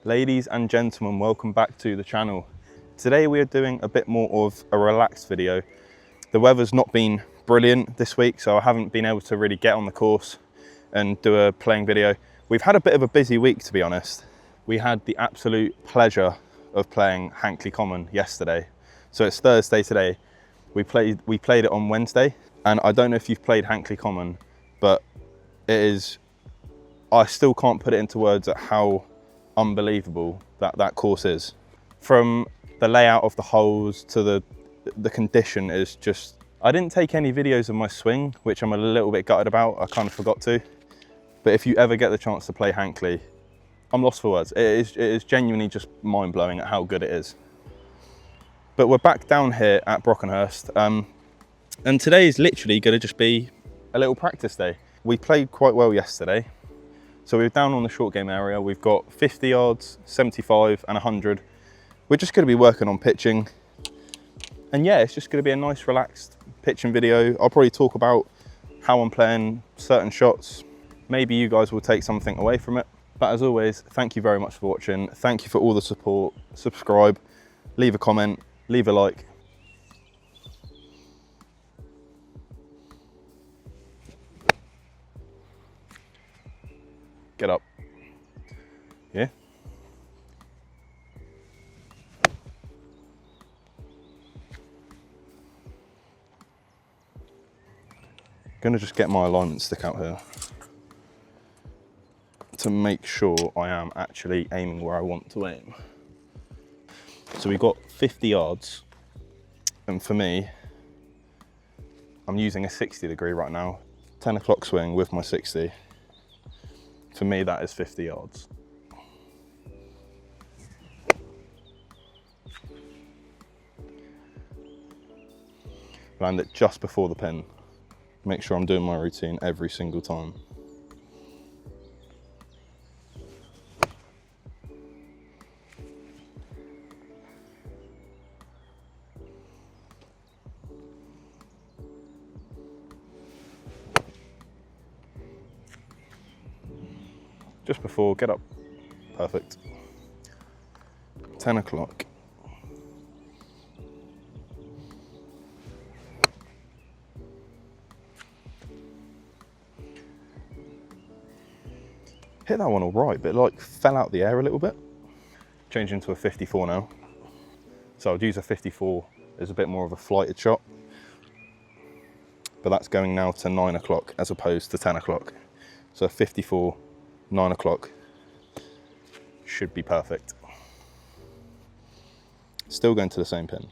Ladies and gentlemen, welcome back to the channel. Today we are doing a bit more of a relaxed video. The weather's not been brilliant this week, so I haven't been able to really get on the course and do a playing video. We've had a bit of a busy week, to be honest. We had the absolute pleasure of playing Hankley Common yesterday. So it's Thursday today. We played it on Wednesday, and I don't know if you've played Hankley Common, but I still can't put it into words at how unbelievable that course is. From the layout of the holes to the condition is just, I didn't take any videos of my swing, which I'm a little bit gutted about. I kind of forgot to. But if you ever get the chance to play Hankley, I'm lost for words. It is genuinely just mind-blowing at how good it is. But we're back down here at Brockenhurst, and today is literally going to just be a little practice day. We played quite well yesterday. So we're down on the short game area. We've got 50 yards, 75 and 100. We're just going to be working on pitching. And yeah, it's just going to be a nice relaxed pitching video. I'll probably talk about how I'm playing certain shots. Maybe you guys will take something away from it. But as always, thank you very much for watching. Thank you for all the support. Subscribe, leave a comment, leave a like. Get up. Yeah. Gonna just get my alignment stick out here to make sure I am actually aiming where I want to aim. So we've got 50 yards, and for me, I'm using a 60 degree right now. 10 o'clock swing with my 60. For me, that is 50 yards. Land it just before the pin. Make sure I'm doing my routine every single time. Just before, get up. Perfect. 10 o'clock. Hit that one all right, but it like fell out the air a little bit. Change into a 54 now. So I'd use a 54 as a bit more of a flighted shot. But that's going now to 9 o'clock as opposed to 10 o'clock. So a 54, 9 o'clock should be perfect. Still going to the same pin.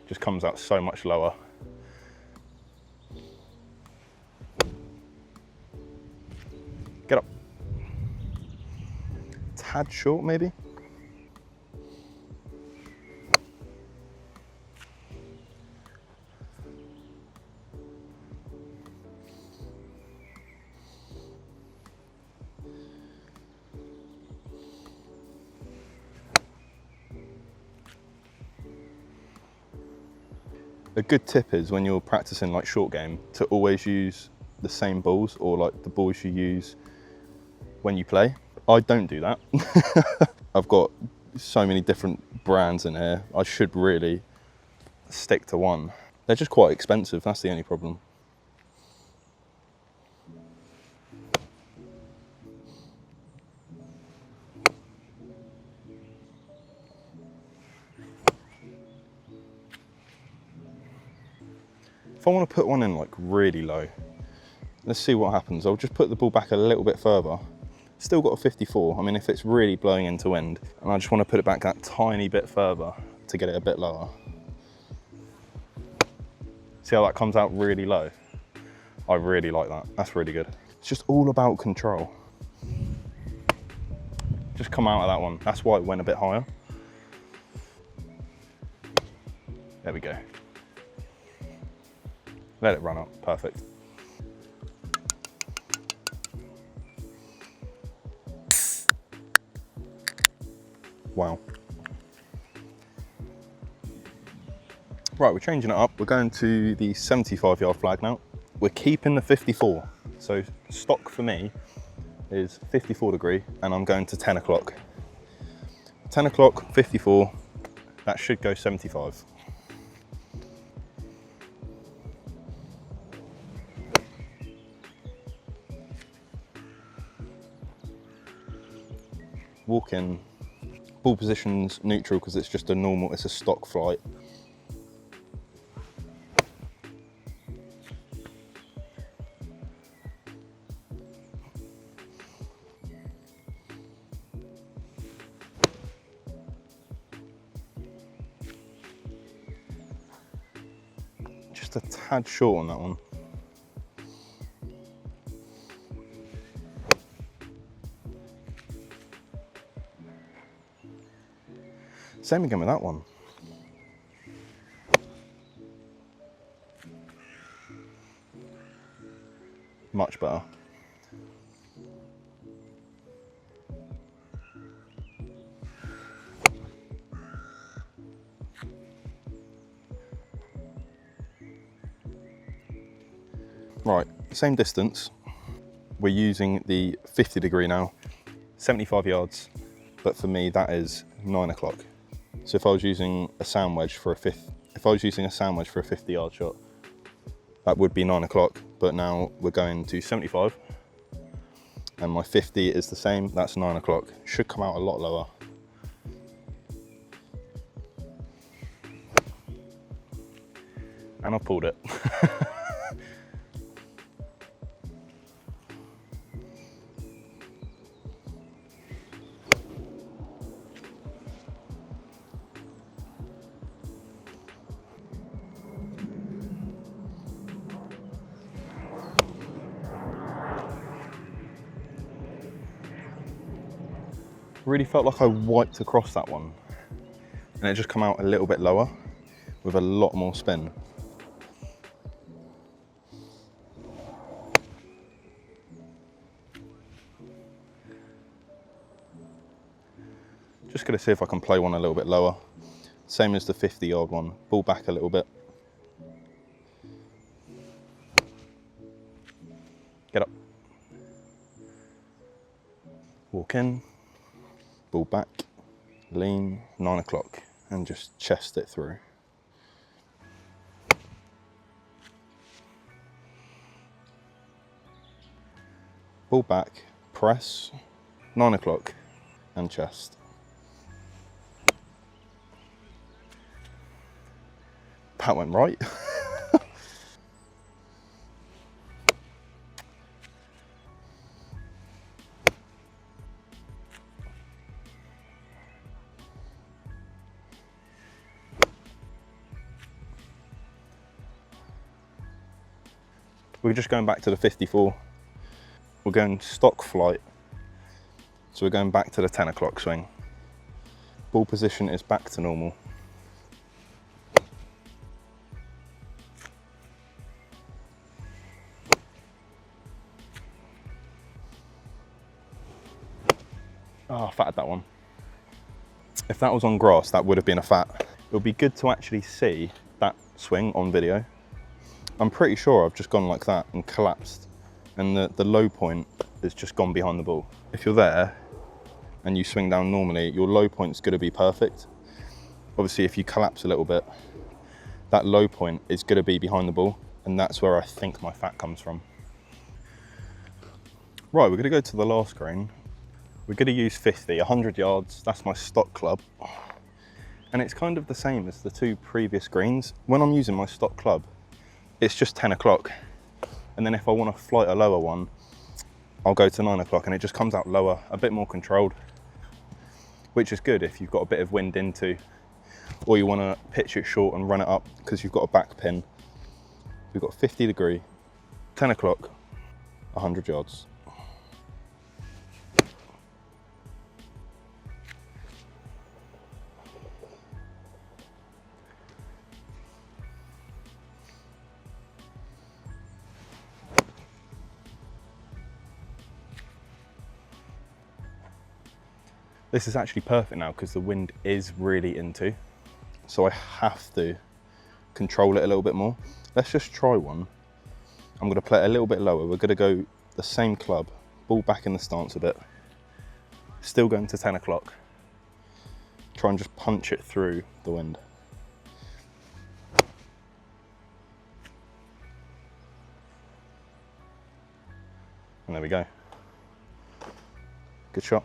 Just comes out so much lower. Get up. Tad short maybe. A good tip is when you're practicing like short game to always use the same balls, or like the balls you use when you play. I don't do that. I've got so many different brands in here. I should really stick to one. They're just quite expensive, that's the only problem. If I want to put one in like really low, let's see what happens. I'll just put the ball back a little bit further. Still got a 54. I mean, if it's really blowing into wind, and I just want to put it back that tiny bit further to get it a bit lower. See how that comes out really low? I really like that. That's really good. It's just all about control. Just come out of that one. That's why it went a bit higher. There we go. Let it run up, perfect. Wow. Right, we're changing it up. We're going to the 75-yard flag now. we're keeping the 54. So stock for me is 54 degree and I'm going to 10 o'clock. 10 o'clock, 54, that should go 75. Walk in, ball position's neutral because it's just a normal, it's a stock flight. Just a tad short on that one. Same again with that one. Much better. Right, same distance. We're using the 50 degree now, 75 yards, but for me that is 9 o'clock. So if I was using a sand wedge for a 50-yard shot, that would be 9 o'clock, but now we're going to 75, and my 50 is the same, that's 9 o'clock. Should come out a lot lower. And I pulled it. Really felt like I wiped across that one and it just come out a little bit lower with a lot more spin. Just gonna see if I can play one a little bit lower. Same as the 50-yard one, ball back a little bit. Get up. Walk in. Ball back, lean, 9 o'clock, and just chest it through. Ball back, press, 9 o'clock, and chest. That went right. We're just going back to the 54. We're going stock flight. So we're going back to the 10 o'clock swing. Ball position is back to normal. Oh, I fatted that one. If that was on grass, that would have been a fat. It would be good to actually see that swing on video. I'm pretty sure I've just gone like that and collapsed, and the low point has just gone behind the ball. If you're there and you swing down normally, your low point's gonna be perfect. Obviously, if you collapse a little bit, that low point is gonna be behind the ball, and that's where I think my fat comes from. Right, we're gonna go to the last green. We're gonna use 50, 100 yards, that's my stock club. And it's kind of the same as the two previous greens. When I'm using my stock club, it's just 10 o'clock. And then if I want to flight a lower one, I'll go to 9 o'clock and it just comes out lower, a bit more controlled, which is good if you've got a bit of wind into, or you want to pitch it short and run it up because you've got a back pin. We've got 50 degree, 10 o'clock, 100 yards. This is actually perfect now because the wind is really into, so I have to control it a little bit more. Let's just try one. I'm gonna play it a little bit lower. We're gonna go the same club, ball back in the stance a bit. Still going to 10 o'clock. Try and just punch it through the wind. And there we go. Good shot.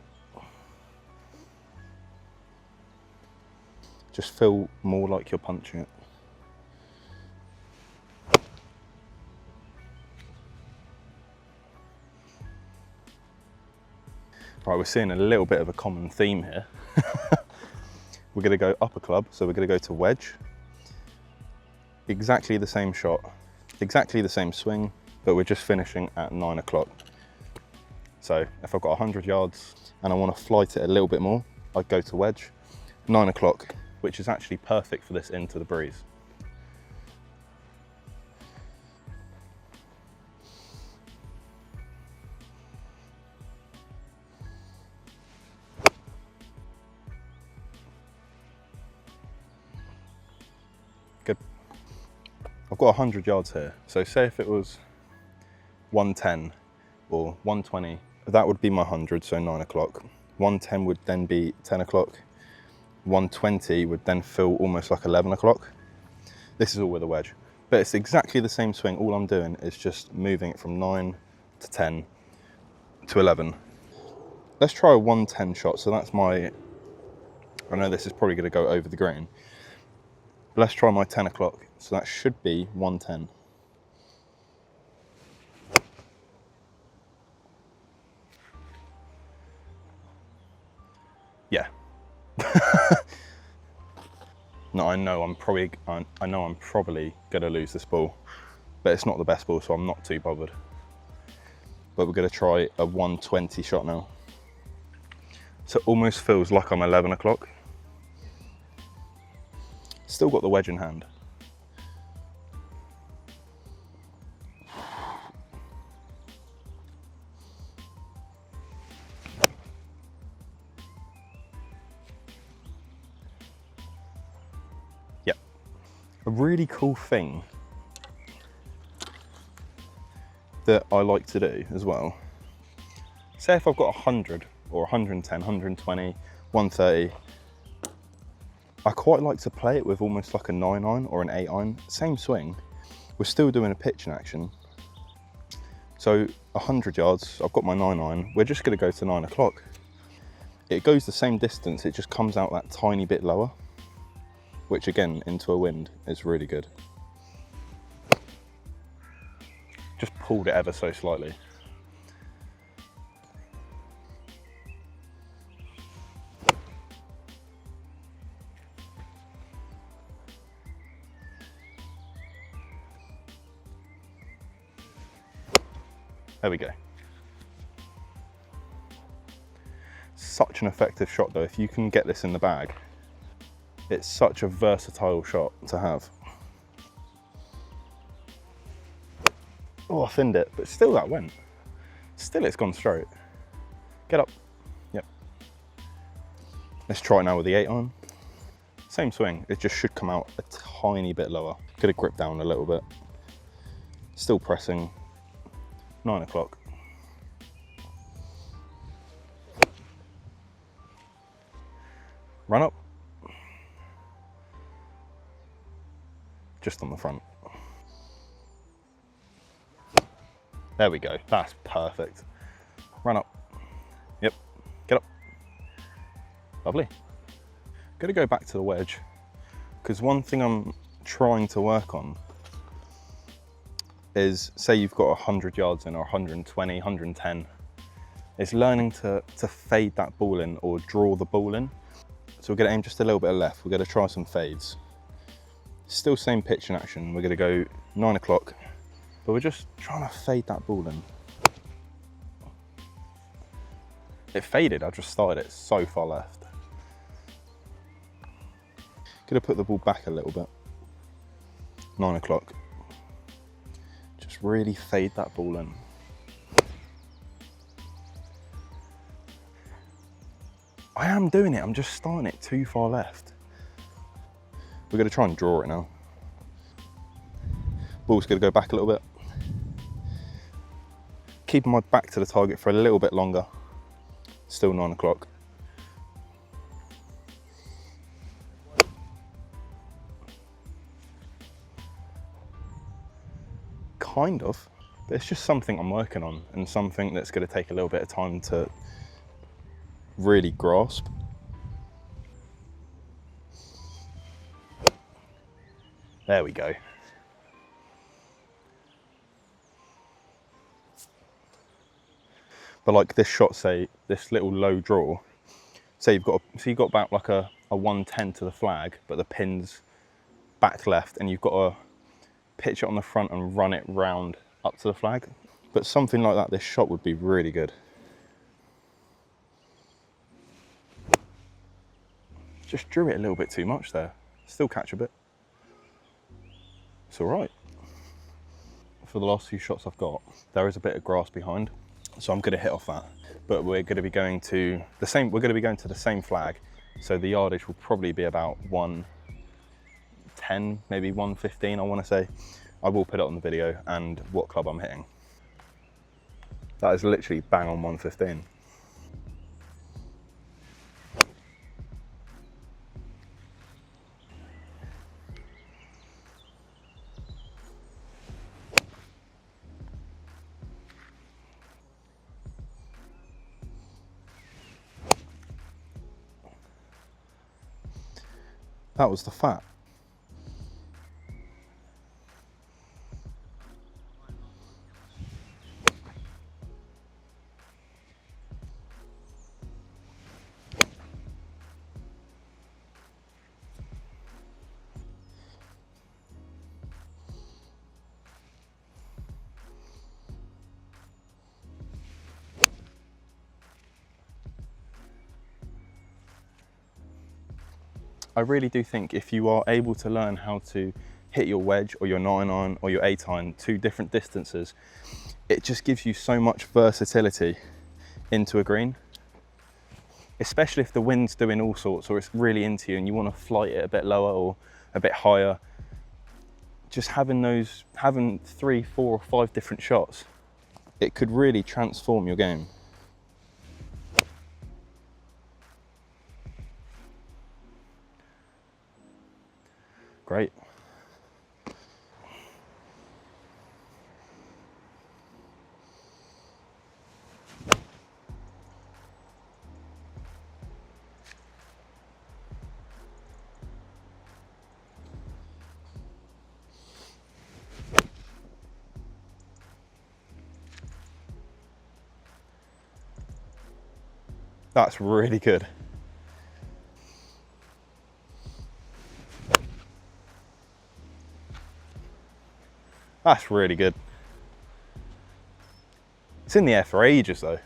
Just feel more like you're punching it. Right, we're seeing a little bit of a common theme here. We're gonna go upper club, so we're gonna go to wedge. Exactly the same shot, exactly the same swing, but we're just finishing at 9 o'clock. So if I've got 100 yards and I want to flight it a little bit more, I'd go to wedge, 9 o'clock, which is actually perfect for this into the breeze. Good. I've got 100 yards here. So say if it was 110 or 120, that would be my 100, so 9 o'clock. 110 would then be 10 o'clock. 120 would then feel almost like 11 o'clock. This is all with a wedge, but it's exactly the same swing. All I'm doing is just moving it from 9 to 10 to 11. Let's try a 110 shot. So that's my, I know this is probably going to go over the green. But let's try my 10 o'clock. So that should be 110. Yeah. No, I know I'm probably going to lose this ball, but it's not the best ball, so I'm not too bothered. But we're going to try a 120 shot now. So it almost feels like I'm 11 o'clock. Still got the wedge in hand. Yep. A really cool thing that I like to do as well. Say if I've got 100 or 110, 120, 130, I quite like to play it with almost like a 9-iron or an 8-iron, same swing. We're still doing a pitching action. So 100 yards, I've got my 9-iron, we're just gonna go to 9 o'clock. It goes the same distance, it just comes out that tiny bit lower, which again, into a wind is really good. Just pulled it ever so slightly. There we go. Such an effective shot though, if you can get this in the bag. It's such a versatile shot to have. Oh, I thinned it, but still that went. Still it's gone straight. Get up. Yep. Let's try it now with the 8-iron. Same swing, it just should come out a tiny bit lower. Could have gripped down a little bit. Still pressing. 9 o'clock. Run up. Just on the front. There we go, that's perfect. Run up. Yep, get up. Lovely. Gonna go back to the wedge, because one thing I'm trying to work on is, say you've got 100 yards in or 120, 110, it's learning to fade that ball in or draw the ball in. So we're gonna aim just a little bit left. We're gonna try some fades. Still same pitch in action. We're gonna go 9 o'clock, but we're just trying to fade that ball in. It faded, I just started it so far left. Gonna put the ball back a little bit. 9 o'clock. Just really fade that ball in. I am doing it, I'm just starting it too far left. We're gonna try and draw it now. Ball's gonna go back a little bit. keeping my back to the target for a little bit longer. Still 9 o'clock. Kind of, but it's just something I'm working on and something that's going to take a little bit of time to really grasp. There we go. But like this shot, say this little low draw, say you've got about like a 110 to the flag, but the pin's back left, and you've got to pitch it on the front and run it round up to the flag. But something like that, this shot would be really good. Just drew it a little bit too much there. Still catch a bit. It's all right. For the last few shots I've got, there is a bit of grass behind, so I'm going to hit off that. But we're going to be going to the same. We're going to be going to the same flag, so the yardage will probably be about 110, maybe 115. I want to say. I will put it on the video and what club I'm hitting. That is literally bang on 115. That was the fat. I really do think if you are able to learn how to hit your wedge or your 9-iron or your 8-iron to different distances, it just gives you so much versatility into a green. Especially if the wind's doing all sorts or it's really into you and you want to flight it a bit lower or a bit higher. Just having 3, 4 or 5 different shots, it could really transform your game. Great. That's really good. That's really good. It's in the air for ages though.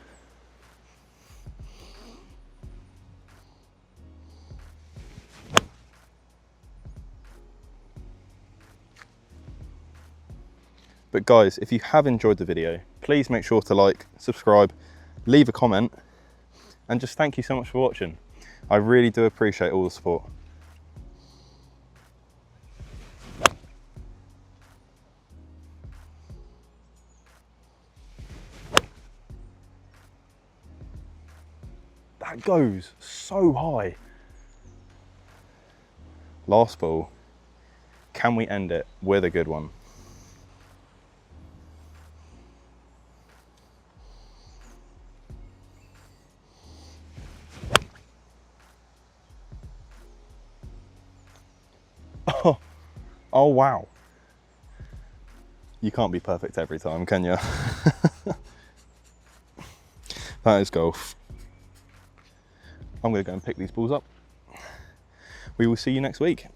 But guys, if you have enjoyed the video, please make sure to like, subscribe, leave a comment, and just thank you so much for watching. I really do appreciate all the support. That goes so high. Last ball. Can we end it with a good one? Oh wow. You can't be perfect every time, can you? That is golf. I'm going to go and pick these balls up. We will see you next week.